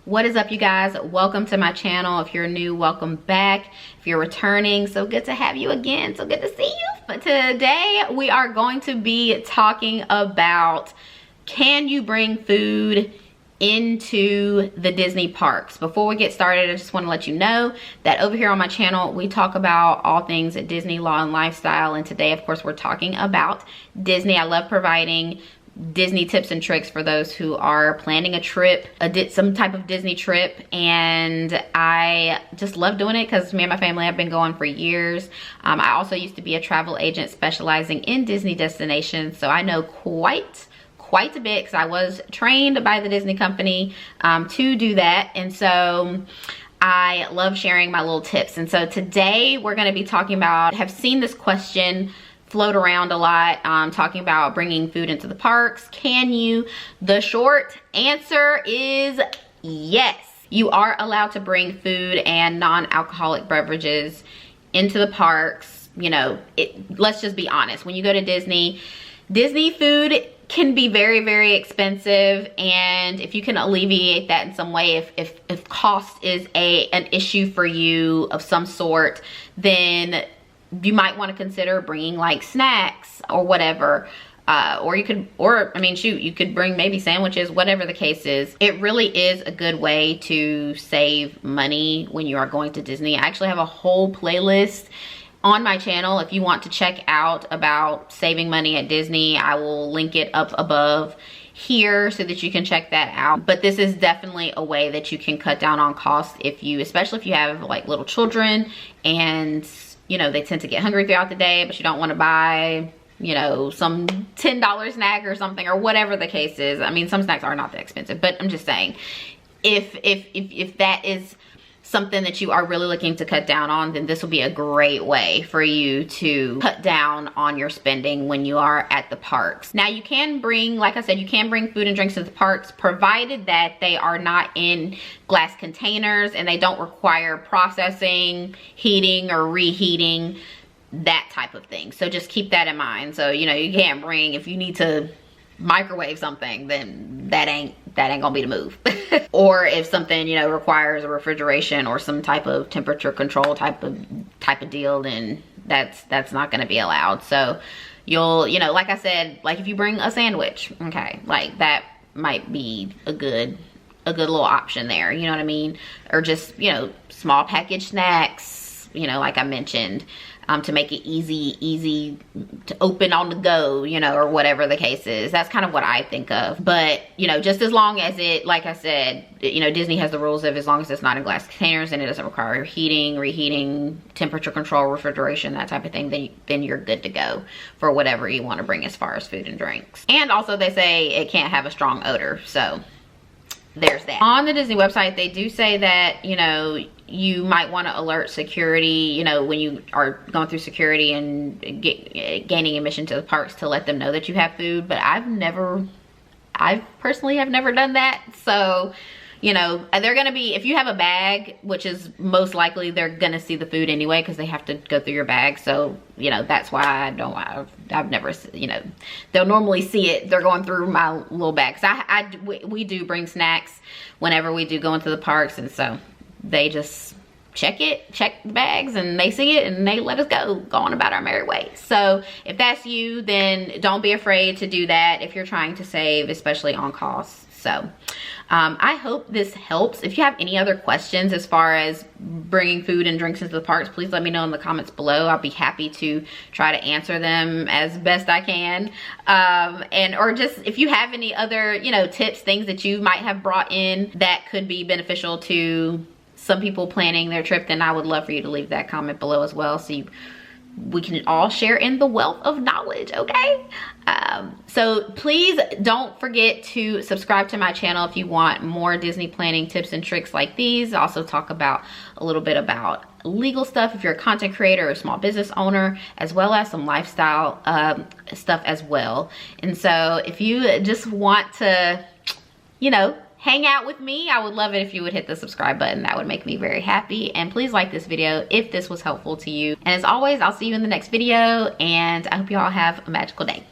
What is up, you guys? Welcome to my channel. If you're new, welcome back. If you're returning, so good to have you again. So good to see you. But today we are going to be talking about, can you bring food into the Disney parks? Before we get started, I just want to let you know that over here on my channel we talk about all things Disney law and lifestyle, and today of course we're talking about Disney. I love providing Disney tips and tricks for those who are planning a trip, some type of Disney trip, and I just love doing it because me and my family have been going for years. I also used to be a travel agent specializing in Disney destinations, so I know quite a bit because I was trained by the Disney company to do that, and so I love sharing my little tips. And so today we're going to be talking about, have seen this question float around a lot, talking about bringing food into the parks. Can you? The short answer is yes. You are allowed to bring food and non-alcoholic beverages into the parks. You know, let's just be honest. When you go to Disney food can be very, very expensive, and if you can alleviate that in some way, if cost is an issue for you of some sort, then you might want to consider bringing like snacks or whatever, or I mean, shoot, you could bring maybe sandwiches, whatever the case is. It really is a good way to save money when you are going to Disney. I actually have a whole playlist on my channel if you want to check out about saving money at Disney. I will link it up above here so that you can check that out. But this is definitely a way that you can cut down on costs, especially if you have like little children and you know, they tend to get hungry throughout the day, but you don't want to buy, you know, some $10 snack or something, or whatever the case is. I mean, some snacks are not that expensive, but I'm just saying, if that is something that you are really looking to cut down on, then this will be a great way for you to cut down on your spending when you are at the parks. Now, you can bring, like I said, you can bring food and drinks to the parks, provided that they are not in glass containers and they don't require processing, heating, or reheating, that type of thing. So just keep that in mind. So, you know, you can't bring, if you need to microwave something, then that ain't gonna be the move. Or if something, you know, requires a refrigeration or some type of temperature control type of deal, then that's not gonna be allowed. So you'll, you know, like I said, like if you bring a sandwich, okay, like that might be a good little option there, you know what I mean? Or just, you know, small packaged snacks, you know, like I mentioned, to make it easy to open on the go, you know, or whatever the case is. That's kind of what I think of. But, you know, just as long as it, like I said, you know, Disney has the rules of as long as it's not in glass containers and it doesn't require heating, reheating, temperature control, refrigeration, that type of thing, then you're good to go for whatever you want to bring as far as food and drinks. And also they say it can't have a strong odor, so there's that. On the Disney website, they do say that, you know, you might want to alert security, you know, when you are going through security and gaining admission to the parks, to let them know that you have food. But I personally have never done that. So, you know, they're going to be, if you have a bag, which is most likely they're going to see the food anyway because they have to go through your bag. So, you know, that's why I've never, you know, they'll normally see it. They're going through my little bag. So we do bring snacks whenever we do go into the parks. And so they just check the bags and they see it and they let us go on about our merry way. So if that's you, then don't be afraid to do that if you're trying to save, especially on costs. So I hope this helps. If you have any other questions as far as bringing food and drinks into the parks, please let me know in the comments below. I'll be happy to try to answer them as best I can. Or just if you have any other, you know, tips, things that you might have brought in that could be beneficial to some people planning their trip, then I would love for you to leave that comment below as well, so we can all share in the wealth of knowledge, okay? So please don't forget to subscribe to my channel if you want more Disney planning tips and tricks like these. I also talk about a little bit about legal stuff if you're a content creator or a small business owner, as well as some lifestyle stuff as well. And so if you just want to, you know, hang out with me, I would love it if you would hit the subscribe button. That would make me very happy. And please like this video if this was helpful to you. And as always, I'll see you in the next video, and I hope you all have a magical day.